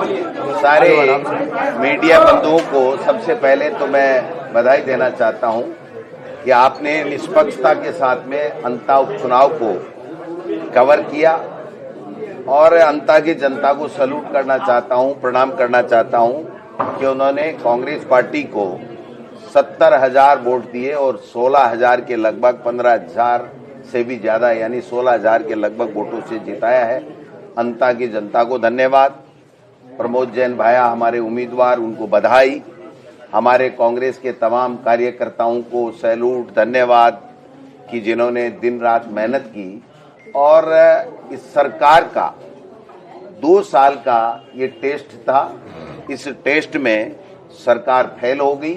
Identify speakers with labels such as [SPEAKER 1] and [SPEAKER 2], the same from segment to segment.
[SPEAKER 1] सारे मीडिया बंधुओं को सबसे पहले तो मैं बधाई देना चाहता हूं कि आपने निष्पक्षता के साथ में अंता उपचुनाव को कवर किया और अंता की जनता को सैल्यूट करना चाहता हूं, प्रणाम करना चाहता हूं कि उन्होंने कांग्रेस पार्टी को 70,000 वोट दिए और 16,000 के लगभग 15,000 से भी ज्यादा यानी 16,000 के लगभग वोटों से जिताया है। अंता की जनता को धन्यवाद। प्रमोद जैन भाया हमारे उम्मीदवार, उनको बधाई। हमारे कांग्रेस के तमाम कार्यकर्ताओं को सैल्यूट, धन्यवाद कि जिन्होंने दिन रात मेहनत की। और इस सरकार का 2 साल का ये टेस्ट था। इस टेस्ट में सरकार फेल हो गई।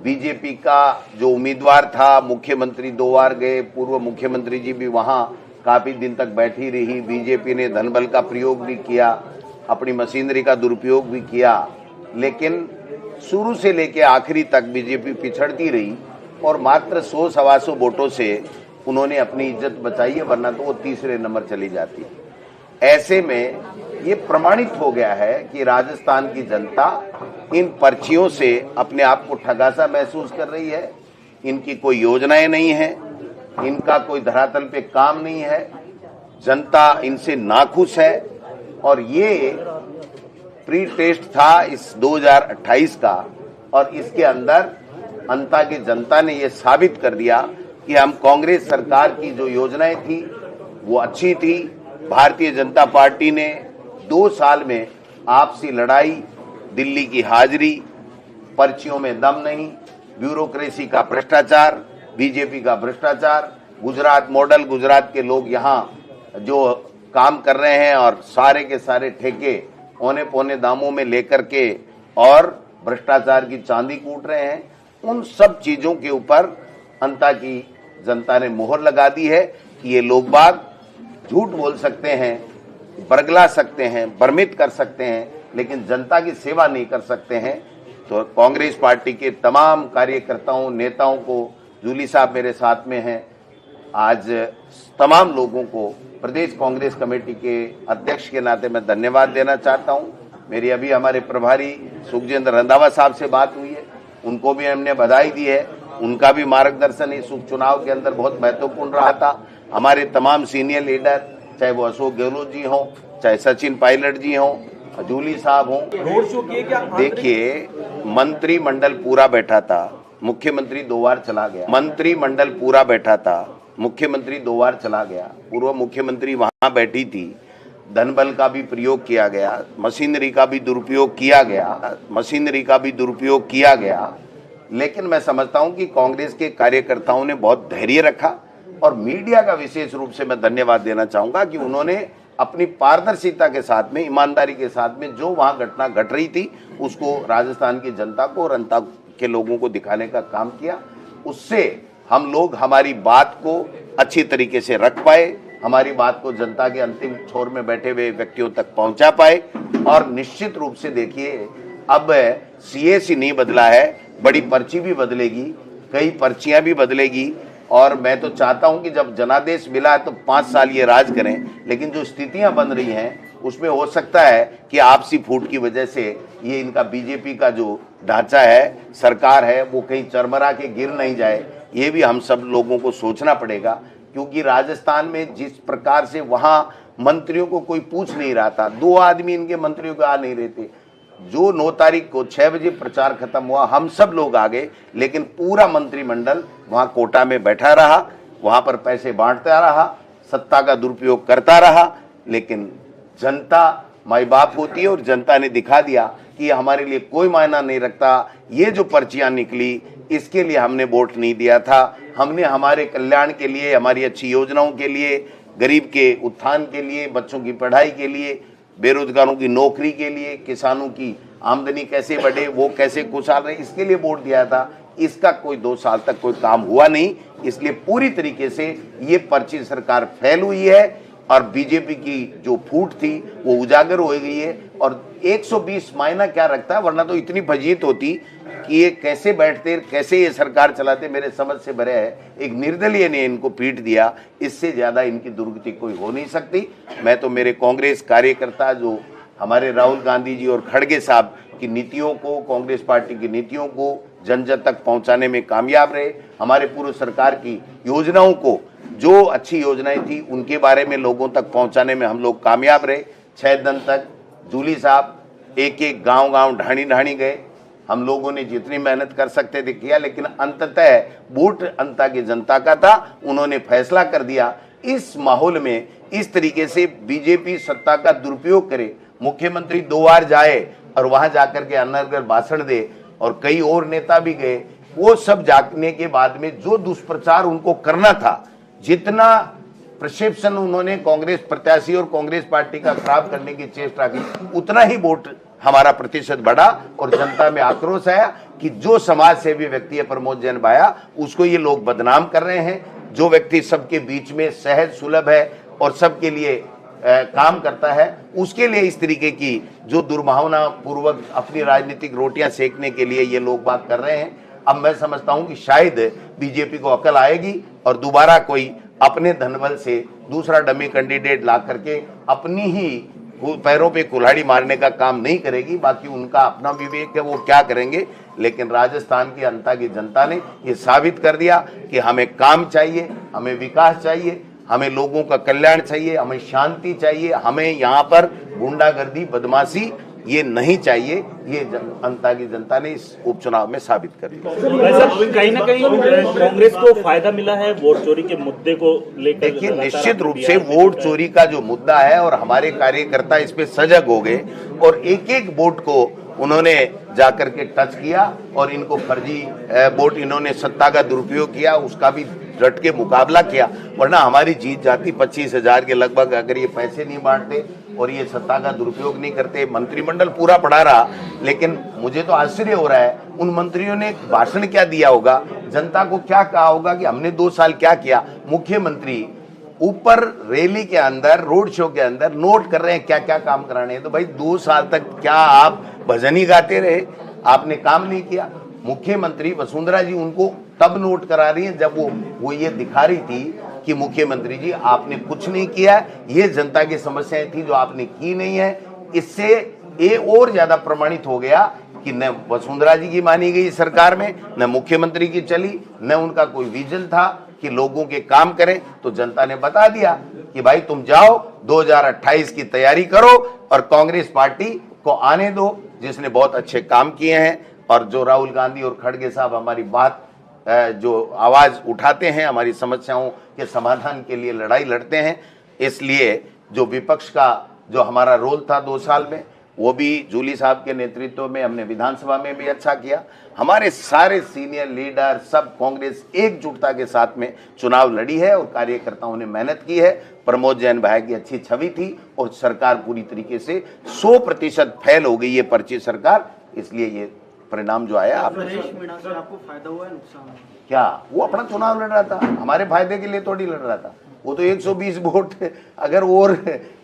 [SPEAKER 1] बीजेपी का जो उम्मीदवार था, मुख्यमंत्री 2 बार गए, पूर्व मुख्यमंत्री जी भी वहां काफी दिन तक बैठी रही। बीजेपी ने धनबल का प्रयोग भी किया, अपनी मशीनरी का दुरुपयोग भी किया, लेकिन शुरू से लेकर आखिरी तक बीजेपी पिछड़ती रही और मात्र 100-125 वोटों से उन्होंने अपनी इज्जत बचाई है, वरना तो वो तीसरे नंबर चली जाती। ऐसे में ये प्रमाणित हो गया है कि राजस्थान की जनता इन पर्चियों से अपने आप को ठगा महसूस कर रही है। इनकी कोई योजनाएं नहीं है, इनका कोई धरातल पे काम नहीं है, जनता इनसे नाखुश है। और ये प्री टेस्ट था इस 2028 का और इसके अंदर अंता की जनता ने ये साबित कर दिया कि हम कांग्रेस सरकार की जो योजनाएं थी वो अच्छी थी। भारतीय जनता पार्टी ने 2 साल में आपसी लड़ाई, दिल्ली की हाजिरी, पर्चियों में दम नहीं, ब्यूरोक्रेसी का भ्रष्टाचार, बीजेपी का भ्रष्टाचार, गुजरात मॉडल, गुजरात के लोग यहाँ जो काम कर रहे हैं और सारे के सारे ठेके औने पौने दामों में लेकर के और भ्रष्टाचार की चांदी कूट रहे हैं, उन सब चीजों के ऊपर अंता की जनता ने मोहर लगा दी है कि ये लोग बाग झूठ बोल सकते हैं, बरगला सकते हैं, भ्रमित कर सकते हैं, लेकिन जनता की सेवा नहीं कर सकते हैं। तो कांग्रेस पार्टी के तमाम कार्यकर्ताओं, नेताओं को, जूली साहब मेरे साथ में हैं, आज तमाम लोगों को प्रदेश कांग्रेस कमेटी के अध्यक्ष के नाते मैं धन्यवाद देना चाहता हूं। मेरी अभी हमारे प्रभारी सुखजिंदर रंधावा साहब से बात हुई है, उनको भी हमने बधाई दी है। उनका भी मार्गदर्शन इस उपचुनाव के अंदर बहुत महत्वपूर्ण रहा था। हमारे तमाम सीनियर लीडर, चाहे वो अशोक गहलोत जी हों, चाहे सचिन पायलट जी हों, जूली साहब हों,
[SPEAKER 2] रोड शो किए क्या?
[SPEAKER 1] देखिए, मंत्रिमंडल पूरा बैठा था, मुख्यमंत्री 2 बार चला गया। मंत्रिमंडल पूरा बैठा था, मुख्यमंत्री 2 बार चला गया। पूर्व मुख्यमंत्री वहां बैठी थी, धनबल का भी प्रयोग किया गया, मशीनरी का भी दुरुपयोग किया गया, लेकिन मैं समझता हूं कि कांग्रेस के कार्यकर्ताओं ने बहुत धैर्य रखा। और मीडिया का विशेष रूप से मैं धन्यवाद देना चाहूंगा कि उन्होंने अपनी पारदर्शिता के साथ में, ईमानदारी के साथ में जो वहां घटना घट रही थी उसको राजस्थान की जनता को और अंता के लोगों को दिखाने का काम किया। उससे हम लोग हमारी बात को अच्छी तरीके से रख पाए, हमारी बात को जनता के अंतिम छोर में बैठे हुए व्यक्तियों तक पहुंचा पाए। और निश्चित रूप से देखिए, अब सीएसी नहीं बदला है, बड़ी पर्ची भी बदलेगी, कई पर्चियां भी बदलेगी। और मैं तो चाहता हूं कि जब जनादेश मिला है तो 5 साल ये राज करें, लेकिन जो स्थितियां बन रही हैं उसमें हो सकता है कि आपसी फूट की वजह से ये इनका बीजेपी का जो ढांचा है, सरकार है, वो कहीं चरमरा के गिर नहीं जाए। ये भी हम सब लोगों को सोचना पड़ेगा, क्योंकि राजस्थान में जिस प्रकार से वहां मंत्रियों को कोई पूछ नहीं रहा था, 2 आदमी इनके मंत्रियों को आ नहीं रहे थे। जो 9 तारीख को 6 बजे प्रचार खत्म हुआ, हम सब लोग आ गए, लेकिन पूरा मंत्रिमंडल वहां कोटा में बैठा रहा, वहां पर पैसे बांटता रहा, सत्ता का दुरुपयोग करता रहा। लेकिन जनता माई बाप होती है और जनता ने दिखा दिया कि हमारे लिए कोई मायना नहीं रखता। ये जो पर्चियां निकली, इसके लिए हमने वोट नहीं दिया था। हमने हमारे कल्याण के लिए, हमारी अच्छी योजनाओं के लिए, गरीब के उत्थान के लिए, बच्चों की पढ़ाई के लिए, बेरोजगारों की नौकरी के लिए, किसानों की आमदनी कैसे बढ़े, वो कैसे खुशहाल रहे, इसके लिए वोट दिया था। इसका कोई 2 साल तक कोई काम हुआ नहीं, इसलिए पूरी तरीके से ये पर्ची सरकार फेल हुई है और बीजेपी की जो फूट थी वो उजागर हो गई है। और 120 मायना क्या रखता है, वरना तो इतनी फजीत होती कि ये कैसे बैठते, कैसे ये सरकार चलाते, मेरे समझ से भरे है। एक निर्दलीय ने इनको पीट दिया, इससे ज्यादा इनकी दुर्गति कोई हो नहीं सकती। मैं तो मेरे कांग्रेस कार्यकर्ता जो हमारे राहुल गांधी जी और खड़गे साहब की नीतियों को, कांग्रेस पार्टी की नीतियों को जन जन तक पहुंचाने में कामयाब रहे। हमारे पूर्व सरकार की योजनाओं को, जो अच्छी योजनाएं थी उनके बारे में लोगों तक पहुंचाने में हम लोग कामयाब रहे। 6 दिन तक जूली साहब एक एक गांव ढाणी ढाणी गए। हम लोगों ने जितनी मेहनत कर सकते थे किया, लेकिन अंततः वोट अंता की जनता का था। उन्होंने फैसला कर दिया। इस माहौल में इस तरीके से बीजेपी सत्ता का दुरुपयोग करे, मुख्यमंत्री 2 बार जाए और वहां जाकर के अनर्गल भाषण दे, और कई और नेता भी गए, वो सब जाने के बाद में जो दुष्प्रचार उनको करना था, जितना प्रक्षेपण उन्होंने कांग्रेस प्रत्याशी और कांग्रेस पार्टी का खराब करने की चेष्टा की, उतना ही वोट हमारा प्रतिशत बढ़ा और जनता में आक्रोश आया कि जो समाज सेवी व्यक्ति है प्रमोद जैन भाया, उसको ये लोग बदनाम कर रहे हैं। जो व्यक्ति सबके बीच में सहज सुलभ है और सबके लिए काम करता है, उसके लिए इस तरीके की जो दुर्भावना पूर्वक अपनी राजनीतिक रोटियां सेकने के लिए ये लोग बात कर रहे हैं। अब मैं समझता हूं कि शायद बीजेपी को अकल आएगी और दोबारा कोई अपने धनबल से दूसरा डमी कैंडिडेट ला करके अपनी ही पैरों पे कुल्हाड़ी मारने का काम नहीं करेगी। बाकी उनका अपना विवेक है, वो क्या करेंगे। लेकिन राजस्थान की अंता की जनता ने ये साबित कर दिया कि हमें काम चाहिए, हमें विकास चाहिए, हमें लोगों का कल्याण चाहिए, हमें शांति चाहिए, हमें यहाँ पर गुंडागर्दी बदमाशी ये नहीं चाहिए। ये अंता की जनता ने इस उपचुनाव में साबित कर दिया।
[SPEAKER 2] कहीं ना कहीं कांग्रेस को फायदा मिला है वोट चोरी के मुद्दे को लेकर।
[SPEAKER 1] देखिए, निश्चित रूप से वोट चोरी का जो मुद्दा है और हमारे कार्यकर्ता इस पे सजग हो गए और एक एक वोट को उन्होंने जाकर के टच किया और इनको फर्जी वोट, इन्होंने सत्ता का दुरुपयोग किया, उसका भी डट के मुकाबला किया। वरना हमारी जीत जाती 25,000 के लगभग अगर ये पैसे नहीं बांटते और ये सत्ता का दुरुपयोग नहीं करते। मंत्रिमंडल पूरा पड़ा रहा, लेकिन मुझे तो आश्चर्य हो रहा है उन मंत्रियों ने भाषण क्या दिया होगा, जनता को क्या कहा होगा कि हमने 2 साल क्या किया। मुख्यमंत्री ऊपर रैली के अंदर, रोड शो के अंदर नोट कर रहे हैं क्या क्या काम कराने हैं। तो भाई 2 साल तक क्या आप भजन ही गाते रहे, आपने काम नहीं किया। मुख्यमंत्री वसुंधरा जी उनको तब नोट करा रही है जब वो ये दिखा रही थी कि मुख्यमंत्री जी आपने कुछ नहीं किया, ये जनता की समस्याएं थी जो आपने की नहीं है। इससे ये और ज्यादा प्रमाणित हो गया कि न वसुंधरा जी की मानी गई सरकार में, न मुख्यमंत्री की चली, न उनका कोई विजन था कि लोगों के काम करें। तो जनता ने बता दिया कि भाई तुम जाओ 2028 की तैयारी करो और कांग्रेस पार्टी को आने दो, जिसने बहुत अच्छे काम किए हैं। और जो राहुल गांधी और खड़गे साहब हमारी बात जो आवाज उठाते हैं, हमारी समस्याओं के समाधान के लिए लड़ाई लड़ते हैं, इसलिए जो विपक्ष का जो हमारा रोल था 2 साल में, वो भी जूली साहब के नेतृत्व में हमने विधानसभा में भी अच्छा किया। हमारे सारे सीनियर लीडर सब कांग्रेस एकजुटता के साथ में चुनाव लड़ी है और कार्यकर्ताओं ने मेहनत की है। प्रमोद जैन भाई की अच्छी छवि थी और सरकार पूरी तरीके से 100% फेल हो गई ये पर्ची सरकार, इसलिए ये परिणाम जो आया।
[SPEAKER 3] आपको फायदा हुआ है, नुकसान हुआ?
[SPEAKER 1] क्या वो अपना चुनाव लड़ रहा था, हमारे फायदे के लिए थोड़ी लड़ रहा था। वो तो 120 वोट अगर और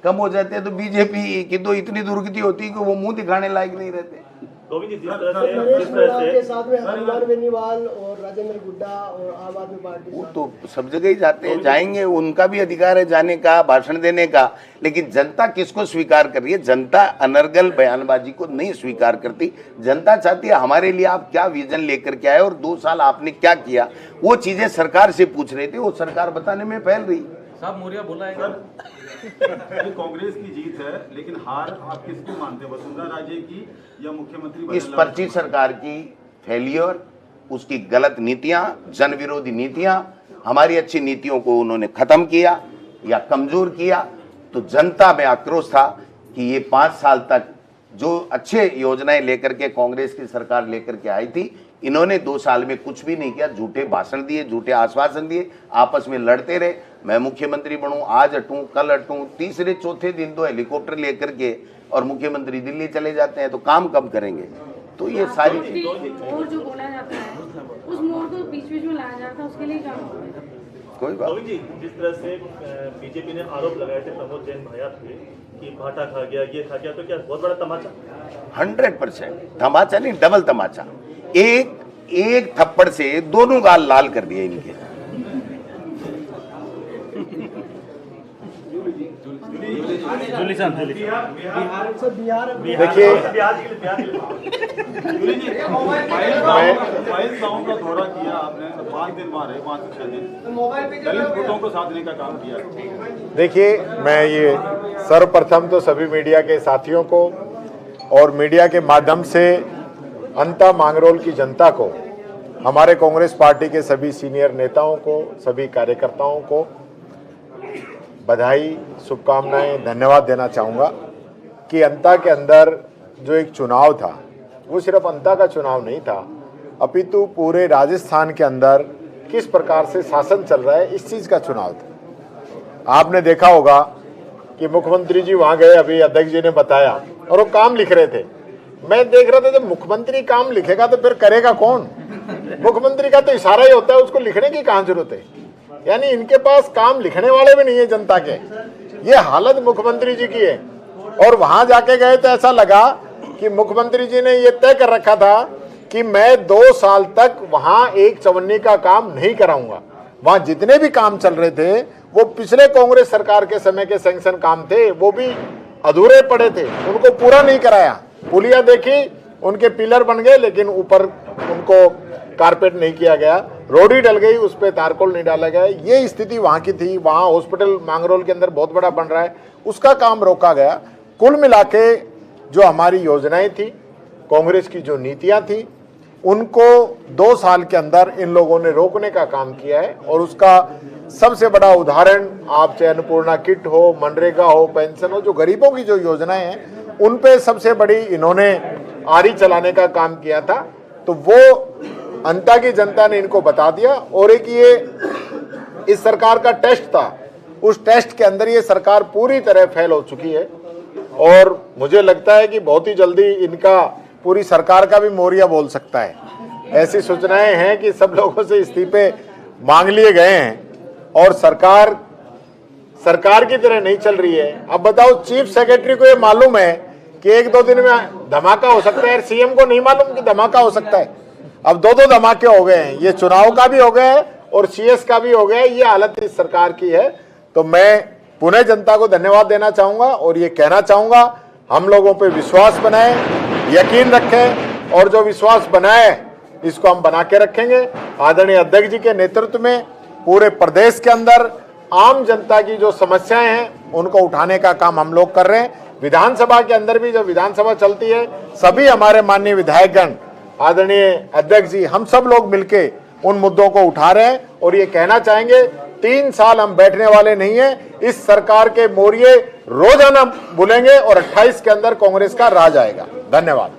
[SPEAKER 1] कम हो जाते हैं तो बीजेपी की तो इतनी दुर्गति होती कि वो मुंह दिखाने लायक नहीं रहते।
[SPEAKER 2] गोविंद जी, जिस
[SPEAKER 4] नरेश
[SPEAKER 2] तरह
[SPEAKER 4] के साथ में हनुमान बेनीवाल और राजेंद्र गुड्डा और आम आदमी पार्टी,
[SPEAKER 1] वो तो सब जगह ही जाते हैं, जाएंगे, उनका भी अधिकार है जाने का, भाषण देने का। लेकिन जनता किसको स्वीकार कर रही है? जनता अनर्गल बयानबाजी को नहीं स्वीकार करती। जनता चाहती है हमारे लिए आप क्या विजन लेकर के आए और 2 साल आपने क्या किया, वो चीजें सरकार से पूछ रहे थे, वो सरकार बताने में फैल रही।
[SPEAKER 5] साहब मौर्य बोला है
[SPEAKER 3] कांग्रेस की जीत है, लेकिन हार आप किसको मानते हैं, वसुंधरा राजे की या मुख्यमंत्री?
[SPEAKER 1] इस पर्ची सरकार की फेलियर, उसकी गलत नीतियां, जन विरोधी नीतियां, हमारी अच्छी नीतियों को उन्होंने खत्म किया या कमजोर किया। तो जनता में आक्रोश था कि ये 5 साल तक जो अच्छे योजनाएं लेकर के कांग्रेस की सरकार लेकर के आई थी, इन्होंने 2 साल में कुछ भी नहीं किया। झूठे भाषण दिए, झूठे आश्वासन दिए, आपस में लड़ते रहे। मैं मुख्यमंत्री बनूं, आज हटूं, कल हटूं, तीसरे चौथे दिन तो हेलीकॉप्टर लेकर के और मुख्यमंत्री दिल्ली चले जाते हैं, तो काम कब करेंगे? तो ये सारी चीज
[SPEAKER 6] और जो बोला जाता है उस मोड़ को बीच बीच में लाया जाता है, उसके लिए काम होता है।
[SPEAKER 1] कोई बात।
[SPEAKER 2] गोविंद जी, जिस तरह से बीजेपी ने आरोप लगाए थे प्रमोद जैन भाया पे कि भाटा खा गया, ये खा गया, तो क्या बहुत बड़ा तमाचा?
[SPEAKER 1] 100% तमाचा नहीं, डबल तमाचा। एक थप्पड़ से दोनों गाल लाल कर दिए इनके।
[SPEAKER 2] जूली
[SPEAKER 4] सर बिहार
[SPEAKER 5] देखिए,
[SPEAKER 3] बाईस गाँव का दौरा किया आपने, 5 दिन वहाँ रहे, 5 से 6 दिन दलित वोटों को साधने का काम किया।
[SPEAKER 5] देखिए, मैं ये सर्वप्रथम तो सभी मीडिया के साथियों को और मीडिया के माध्यम से अंता मांगरोल की जनता को, हमारे कांग्रेस पार्टी के सभी सीनियर नेताओं को, सभी कार्यकर्ताओं को बधाई, शुभकामनाएं, धन्यवाद देना चाहूँगा कि अंता के अंदर जो एक चुनाव था वो सिर्फ अंता का चुनाव नहीं था, अपितु पूरे राजस्थान के अंदर किस प्रकार से शासन चल रहा है इस चीज़ का चुनाव था। आपने देखा होगा कि मुख्यमंत्री जी वहाँ गए, अभी अध्यक्ष जी ने बताया, और वो काम लिख रहे थे। मैं देख रहा था जब मुख्यमंत्री काम लिखेगा तो फिर करेगा कौन? मुख्यमंत्री का तो इशारा ही होता है, उसको लिखने की कहाँ जरूरत है? यानी इनके पास काम लिखने वाले भी नहीं है जनता के। ये हालत मुख्यमंत्री जी की है। और वहां जाके गए तो ऐसा लगा कि मुख्यमंत्री जी ने ये तय कर रखा था कि मैं 2 साल तक वहां एक चवन्नी का काम नहीं कराऊंगा। वहां जितने भी काम चल रहे थे वो पिछले कांग्रेस सरकार के समय के सैंक्शन काम थे, वो भी अधूरे पड़े थे, उनको पूरा नहीं कराया। पुलिया देखी, उनके पिलर बन गए लेकिन ऊपर उनको कारपेट नहीं किया गया, रोडी डल गई, उस पर तारकोल नहीं डाला गया। ये स्थिति वहाँ की थी। वहाँ हॉस्पिटल मांगरोल के अंदर बहुत बड़ा बन रहा है, उसका काम रोका गया। कुल मिलाके जो हमारी योजनाएं थी, कांग्रेस की जो नीतियां थी, उनको 2 साल के अंदर इन लोगों ने रोकने का काम किया है। और उसका सबसे बड़ा उदाहरण आप चाहे अन्नपूर्णा किट हो, मनरेगा हो, पेंशन हो, जो गरीबों की जो योजनाएं हैं उन पे सबसे बड़ी इन्होंने आरी चलाने का काम किया था। तो वो अंता की जनता ने इनको बता दिया। और एक ये इस सरकार का टेस्ट था, उस टेस्ट के अंदर ये सरकार पूरी तरह फेल हो चुकी है। और मुझे लगता है कि बहुत ही जल्दी इनका पूरी सरकार का भी मोरिया बोल सकता है। ऐसी सूचनाएं हैं कि सब लोगों से इस्तीफे मांग लिए गए हैं और सरकार की तरह नहीं चल रही है। अब बताओ, चीफ सेक्रेटरी को ये मालूम है कि 1-2 दिन में धमाका हो सकता है, सीएम को नहीं मालूम कि धमाका हो सकता है। अब 2 धमाके हो गए हैं, ये चुनाव का भी हो गया है और सीएस का भी हो गया है। ये हालत इस सरकार की है। तो मैं पुनः जनता को धन्यवाद देना चाहूंगा और ये कहना चाहूंगा, हम लोगों पे विश्वास बनाएं, यकीन रखें, और जो विश्वास बनाए इसको हम बना के रखेंगे। आदरणीय अध्यक्ष जी के नेतृत्व में पूरे प्रदेश के अंदर आम जनता की जो समस्याएं हैं उनको उठाने का काम हम लोग कर रहे हैं। विधानसभा के अंदर भी जब विधानसभा चलती है, सभी हमारे माननीय विधायकगण, आदरणीय अध्यक्ष जी, हम सब लोग मिलके उन मुद्दों को उठा रहे हैं। और ये कहना चाहेंगे, 3 साल हम बैठने वाले नहीं है। इस सरकार के मोरिये रोजाना बुलेंगे और 28 के अंदर कांग्रेस का राज आएगा। धन्यवाद।